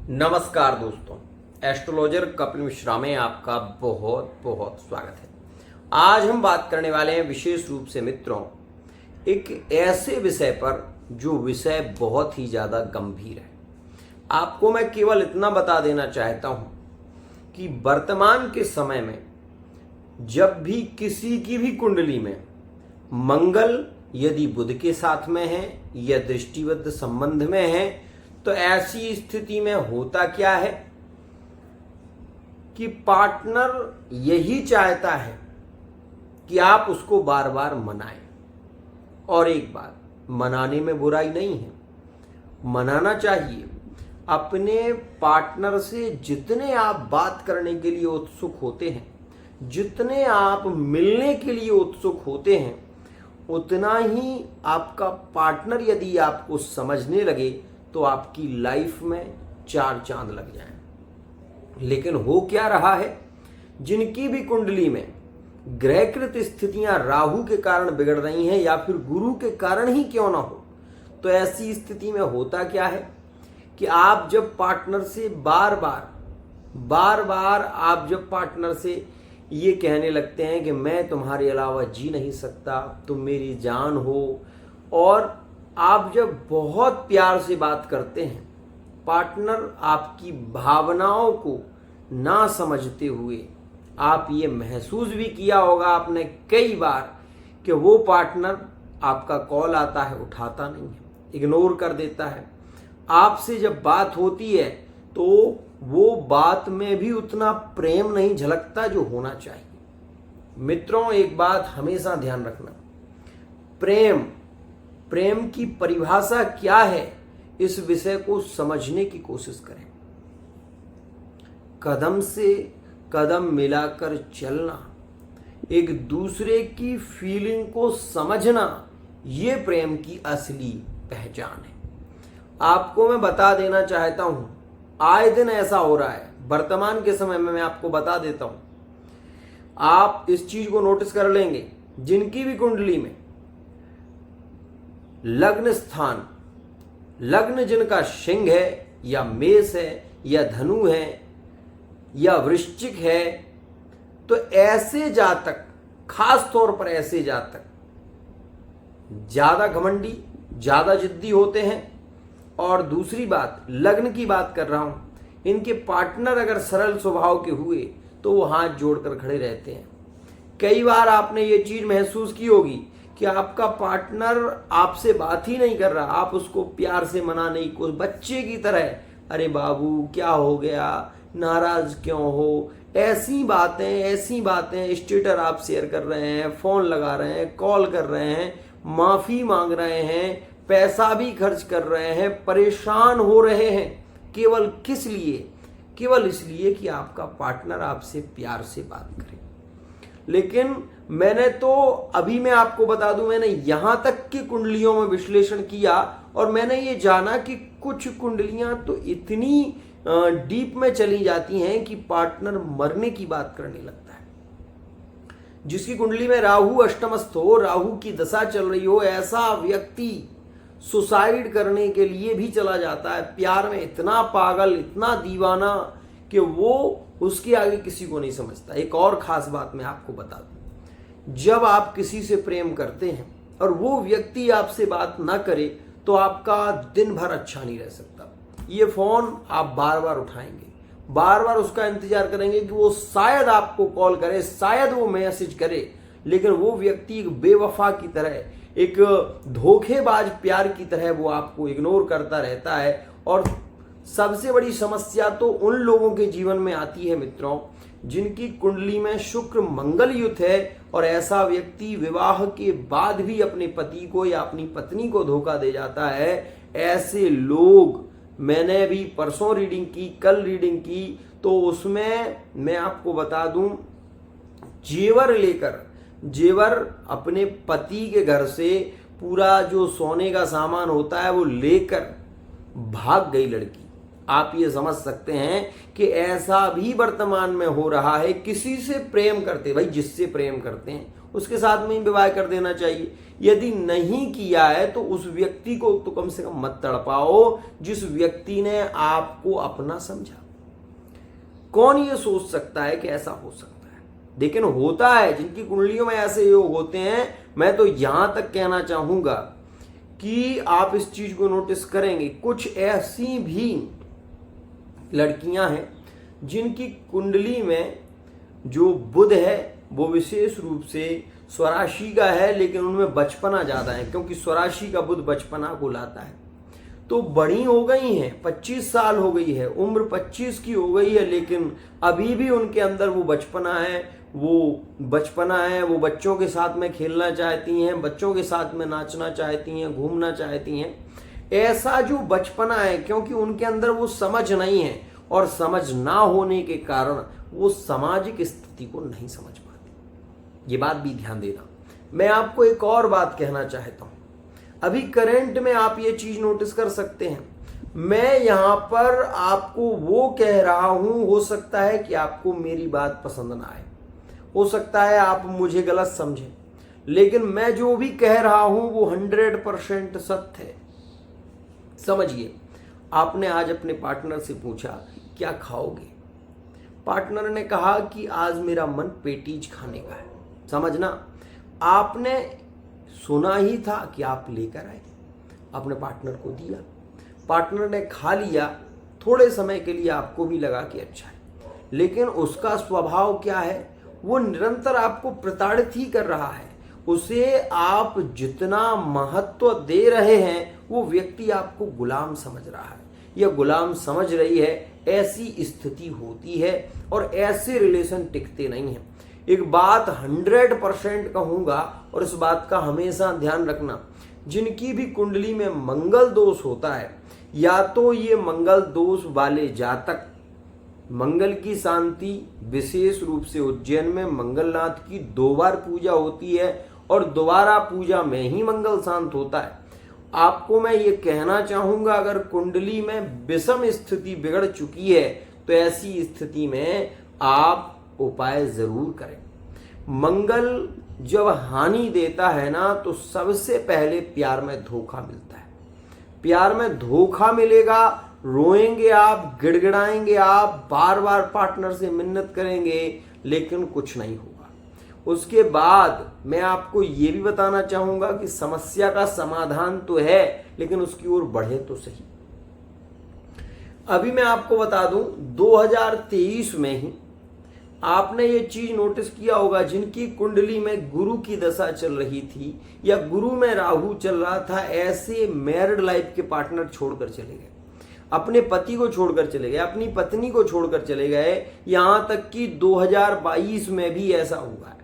नमस्कार दोस्तों, एस्ट्रोलॉजर कपिल मिश्रा में आपका बहुत बहुत स्वागत है। आज हम बात करने वाले हैं विशेष रूप से मित्रों एक ऐसे विषय पर जो विषय बहुत ही ज़्यादा गंभीर है। आपको मैं केवल इतना बता देना चाहता हूँ कि वर्तमान के समय में जब भी किसी की भी कुंडली में मंगल यदि बुध के साथ में है या दृष्टिबद्ध संबंध में है, तो ऐसी स्थिति में होता क्या है कि पार्टनर यही चाहता है कि आप उसको बार बार मनाएं। और एक बात, मनाने में बुराई नहीं है, मनाना चाहिए। अपने पार्टनर से जितने आप बात करने के लिए उत्सुक होते हैं, जितने आप मिलने के लिए उत्सुक होते हैं, उतना ही आपका पार्टनर यदि आपको समझने लगे तो आपकी लाइफ में चार चांद लग जाएं। लेकिन हो क्या रहा है, जिनकी भी कुंडली में ग्रहकृत स्थितियां राहु के कारण बिगड़ रही हैं या फिर गुरु के कारण ही क्यों ना हो, तो ऐसी स्थिति में होता क्या है कि आप जब पार्टनर से बार बार आप जब पार्टनर से ये कहने लगते हैं कि मैं तुम्हारे अलावा जी नहीं सकता, तुम मेरी जान हो, और आप जब बहुत प्यार से बात करते हैं, पार्टनर आपकी भावनाओं को ना समझते हुए, आप ये महसूस भी किया होगा आपने कई बार कि वो पार्टनर आपका कॉल आता है उठाता नहीं है, इग्नोर कर देता है। आपसे जब बात होती है तो वो बात में भी उतना प्रेम नहीं झलकता जो होना चाहिए। मित्रों, एक बात हमेशा ध्यान रखना, प्रेम की परिभाषा क्या है, इस विषय को समझने की कोशिश करें। कदम से कदम मिलाकर चलना, एक दूसरे की फीलिंग को समझना, ये प्रेम की असली पहचान है। आपको मैं बता देना चाहता हूं, आए दिन ऐसा हो रहा है वर्तमान के समय में। मैं आपको बता देता हूं, आप इस चीज को नोटिस कर लेंगे, जिनकी भी कुंडली में लग्न स्थान, लग्न जिनका सिंह है या मेष है या धनु है या वृश्चिक है, तो ऐसे जातक, खास तौर पर ऐसे जातक ज्यादा घमंडी, ज्यादा जिद्दी होते हैं। और दूसरी बात, लग्न की बात कर रहा हूं, इनके पार्टनर अगर सरल स्वभाव के हुए तो वो हाथ जोड़कर खड़े रहते हैं। कई बार आपने ये चीज महसूस की होगी कि आपका पार्टनर आपसे बात ही नहीं कर रहा, आप उसको प्यार से मनाने की कोशिश, बच्चे की तरह, अरे बाबू क्या हो गया, नाराज क्यों हो, ऐसी बातें स्टेटस आप शेयर कर रहे हैं, फोन लगा रहे हैं, कॉल कर रहे हैं, माफी मांग रहे हैं, पैसा भी खर्च कर रहे हैं, परेशान हो रहे हैं, केवल किस लिए? केवल इसलिए कि आपका पार्टनर आपसे प्यार से बात करे। लेकिन मैंने तो अभी मैं आपको बता दूं, मैंने यहां तक की कुंडलियों में विश्लेषण किया और मैंने ये जाना कि कुछ कुंडलियां तो इतनी डीप में चली जाती हैं कि पार्टनर मरने की बात करने लगता है। जिसकी कुंडली में राहु अष्टमस्थ हो, राहु की दशा चल रही हो, ऐसा व्यक्ति सुसाइड करने के लिए भी चला जाता है। प्यार में इतना पागल, इतना दीवाना कि वो उसके आगे किसी को नहीं समझता। एक और खास बात मैं आपको बता दूं, जब आप किसी से प्रेम करते हैं और वो व्यक्ति आपसे बात ना करे तो आपका दिन भर अच्छा नहीं रह सकता। ये फोन आप बार बार उठाएंगे, बार बार उसका इंतजार करेंगे कि वो शायद आपको कॉल करे, शायद वो मैसेज करे, लेकिन वो व्यक्ति एक बेवफा की तरह, एक धोखेबाज प्यार की तरह वो आपको इग्नोर करता रहता है। और सबसे बड़ी समस्या तो उन लोगों के जीवन में आती है मित्रों, जिनकी कुंडली में शुक्र मंगल युत है और ऐसा व्यक्ति विवाह के बाद भी अपने पति को या अपनी पत्नी को धोखा दे जाता है। ऐसे लोग, मैंने भी परसों रीडिंग की, कल रीडिंग की, तो उसमें मैं आपको बता दूं, जेवर अपने पति के घर से पूरा जो सोने का सामान होता है वो लेकर भाग गई लड़की। आप ये समझ सकते हैं कि ऐसा भी वर्तमान में हो रहा है, किसी से प्रेम करते, भाई जिससे प्रेम करते हैं उसके साथ में ही विवाह कर देना चाहिए। यदि नहीं किया है तो उस व्यक्ति को तो कम से कम मत तड़पाओ जिस व्यक्ति ने आपको अपना समझा। कौन ये सोच सकता है कि ऐसा हो सकता है, लेकिन होता है। जिनकी कुंडलियों में ऐसे योग होते हैं, मैं तो यहां तक कहना चाहूंगा कि आप इस चीज को नोटिस करेंगे, कुछ ऐसी भी लड़कियां हैं जिनकी कुंडली में जो बुध है वो विशेष रूप से स्वराशि का है, लेकिन उनमें बचपना ज्यादा है, क्योंकि स्वराशि का बुध बचपना को लाता है। तो बड़ी हो गई हैं, 25 साल हो गई है, उम्र 25 की हो गई है, लेकिन अभी भी उनके अंदर वो बचपना है, वो बच्चों के साथ में खेलना चाहती हैं, बच्चों के साथ में नाचना चाहती हैं, घूमना चाहती हैं। ऐसा जो बचपना है, क्योंकि उनके अंदर वो समझ नहीं है, और समझ ना होने के कारण वो सामाजिक स्थिति को नहीं समझ पाती। ये बात भी ध्यान देना। मैं आपको एक और बात कहना चाहता हूं। अभी करंट में आप ये चीज नोटिस कर सकते हैं, मैं यहां पर आपको वो कह रहा हूं, हो सकता है कि आपको मेरी बात पसंद ना आए, हो सकता है आप मुझे गलत समझें, लेकिन मैं जो भी कह रहा हूं वो 100% सत्य है। समझिए, आपने आज अपने पार्टनर से पूछा क्या खाओगे, पार्टनर ने कहा कि आज मेरा मन पेटीज खाने का है। समझना, आपने सुना ही था कि आप लेकर आए, अपने पार्टनर को दिया, पार्टनर ने खा लिया, थोड़े समय के लिए आपको भी लगा कि अच्छा है, लेकिन उसका स्वभाव क्या है, वो निरंतर आपको प्रताड़ित ही कर रहा है। उसे आप जितना महत्व दे रहे हैं वो व्यक्ति आपको गुलाम समझ रहा है या गुलाम समझ रही है। ऐसी स्थिति होती है और ऐसे रिलेशन टिकते नहीं हैं। एक बात 100% कहूंगा और इस बात का हमेशा ध्यान रखना, जिनकी भी कुंडली में मंगल दोष होता है, या तो ये मंगल दोष वाले जातक, मंगल की शांति विशेष रूप से उज्जैन में मंगलनाथ की 2 बार पूजा होती है और दोबारा पूजा में ही मंगल शांत होता है। आपको मैं ये कहना चाहूंगा, अगर कुंडली में विषम स्थिति बिगड़ चुकी है तो ऐसी स्थिति में आप उपाय जरूर करें। मंगल जब हानि देता है ना, तो सबसे पहले प्यार में धोखा मिलता है। प्यार में धोखा मिलेगा, रोएंगे आप, गिड़गिड़ाएंगे आप, बार बार पार्टनर से मिन्नत करेंगे, लेकिन कुछ नहीं होगा। उसके बाद मैं आपको ये भी बताना चाहूंगा कि समस्या का समाधान तो है, लेकिन उसकी ओर बढ़े तो सही। अभी मैं आपको बता दूं, 2023 में ही आपने ये चीज नोटिस किया होगा, जिनकी कुंडली में गुरु की दशा चल रही थी या गुरु में राहु चल रहा था, ऐसे मैरिड लाइफ के पार्टनर छोड़कर चले गए, अपने पति को छोड़कर चले गए, अपनी पत्नी को छोड़कर चले गए, यहां तक कि 2022 में भी ऐसा हुआ है।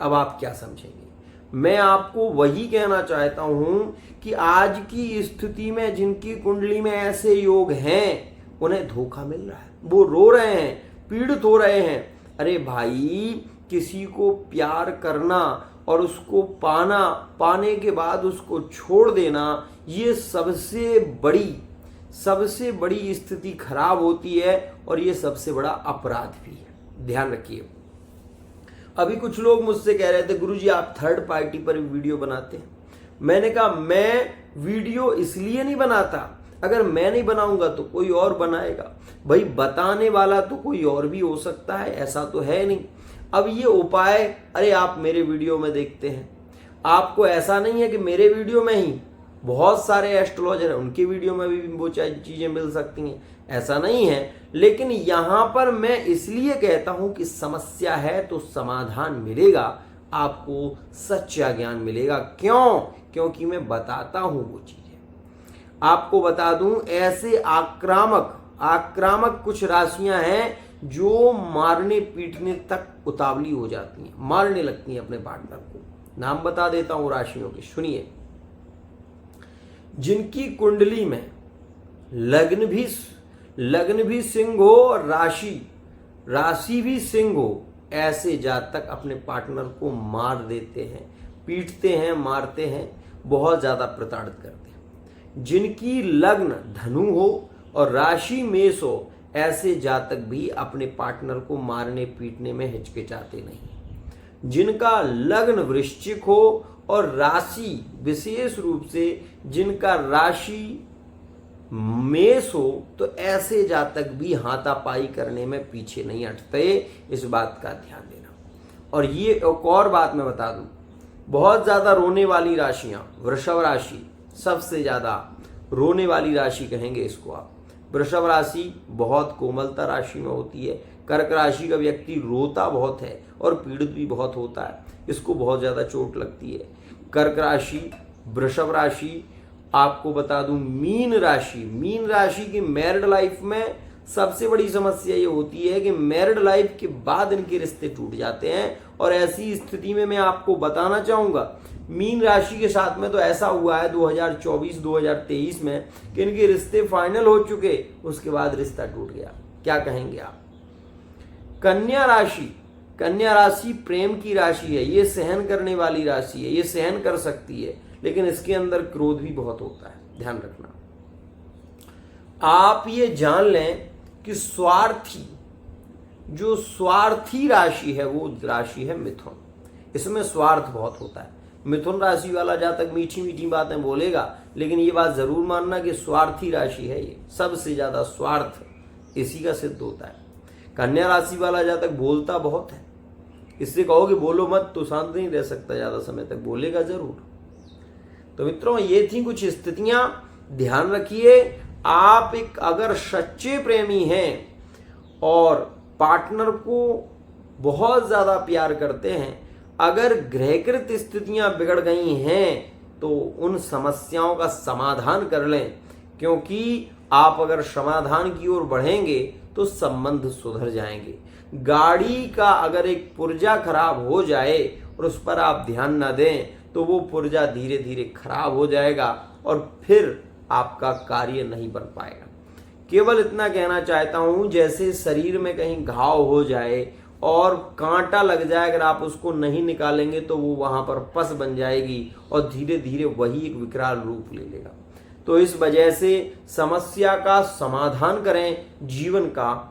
अब आप क्या समझेंगे? मैं आपको वही कहना चाहता हूं कि आज की स्थिति में जिनकी कुंडली में ऐसे योग हैं, उन्हें धोखा मिल रहा है, वो रो रहे हैं, पीड़ित हो रहे हैं। अरे भाई, किसी को प्यार करना और उसको पाना, पाने के बाद उसको छोड़ देना, ये सबसे बड़ी स्थिति खराब होती है और ये सबसे बड़ा अपराध भी है। ध्यान रखिए। अभी कुछ लोग मुझसे कह रहे थे, गुरुजी आप थर्ड पार्टी पर वीडियो बनाते हैं। मैंने कहा मैं वीडियो इसलिए नहीं बनाता, अगर मैं नहीं बनाऊंगा तो कोई और बनाएगा। भाई, बताने वाला तो कोई और भी हो सकता है, ऐसा तो है नहीं। अब ये उपाय, अरे आप मेरे वीडियो में देखते हैं, आपको ऐसा नहीं है कि मेरे वीडियो में ही बहुत सारे एस्ट्रोलॉजर हैं, उनके वीडियो में भी वो चीजें मिल सकती हैं, ऐसा नहीं है। लेकिन यहां पर मैं इसलिए कहता हूं कि समस्या है तो समाधान मिलेगा, आपको सच्चा ज्ञान मिलेगा। क्यों? क्योंकि मैं बताता हूं वो चीजें। आपको बता दूं, ऐसे आक्रामक कुछ राशियां हैं जो मारने पीटने तक उतावली हो जाती हैं, मारने लगती हैं अपने पार्टनर को। नाम बता देता हूं राशियों के, सुनिए। जिनकी कुंडली में लग्न भी सिंह हो और राशि भी सिंह हो, ऐसे जातक अपने पार्टनर को मार देते हैं, पीटते हैं, मारते हैं, बहुत ज्यादा प्रताड़ित करते हैं। जिनकी लग्न धनु हो और राशि मेष हो, ऐसे जातक भी अपने पार्टनर को मारने पीटने में हिचकिचाते नहीं। जिनका लग्न वृश्चिक हो और राशि, विशेष रूप से जिनका राशि मेष हो, तो ऐसे जातक भी हाथापाई करने में पीछे नहीं हटते। इस बात का ध्यान देना। और ये एक और बात मैं बता दूं, बहुत ज्यादा रोने वाली राशियां, वृषभ राशि सबसे ज्यादा रोने वाली राशि कहेंगे इसको आप। वृषभ राशि बहुत कोमलता राशि में होती है। कर्क राशि का व्यक्ति रोता बहुत है और पीड़ित भी बहुत होता है, इसको बहुत ज्यादा चोट लगती है। कर्क राशि, वृषभ राशि, आपको बता दूं मीन राशि की मैरिड लाइफ में सबसे बड़ी समस्या ये होती है कि मैरिड लाइफ के बाद इनके रिश्ते टूट जाते हैं। और ऐसी स्थिति में मैं आपको बताना चाहूंगा, मीन राशि के साथ में तो ऐसा हुआ है 2024-2023 में कि इनके रिश्ते फाइनल हो चुके, उसके बाद रिश्ता टूट गया। क्या कहेंगे आप? कन्या राशि प्रेम की राशि है, ये सहन करने वाली राशि है, ये सहन कर सकती है, लेकिन इसके अंदर क्रोध भी बहुत होता है, ध्यान रखना। आप ये जान लें कि स्वार्थी राशि है वो राशि है मिथुन। इसमें स्वार्थ बहुत होता है। मिथुन राशि वाला जातक मीठी मीठी बातें बोलेगा, लेकिन ये बात जरूर मानना कि स्वार्थी राशि है ये, सबसे ज्यादा स्वार्थ इसी का सिद्ध होता है। कन्या राशि वाला जातक बोलता बहुत है, इससे कहो कि बोलो मत तो शांत नहीं रह सकता, ज्यादा समय तक बोलेगा जरूर। तो मित्रों, ये थी कुछ स्थितियां, ध्यान रखिए। आप एक अगर सच्चे प्रेमी हैं और पार्टनर को बहुत ज्यादा प्यार करते हैं, अगर ग्रहकृत स्थितियां बिगड़ गई हैं तो उन समस्याओं का समाधान कर लें, क्योंकि आप अगर समाधान की ओर बढ़ेंगे तो संबंध सुधर जाएंगे। गाड़ी का अगर एक पुर्जा खराब हो जाए और उस पर आप ध्यान न दें तो वो पुर्जा धीरे धीरे खराब हो जाएगा और फिर आपका कार्य नहीं बन पाएगा। केवल इतना कहना चाहता हूं, जैसे शरीर में कहीं घाव हो जाए और कांटा लग जाए, अगर आप उसको नहीं निकालेंगे तो वो वहां पर पस बन जाएगी और धीरे धीरे वही एक विकराल रूप ले लेगा। तो इस वजह से समस्या का समाधान करें, जीवन का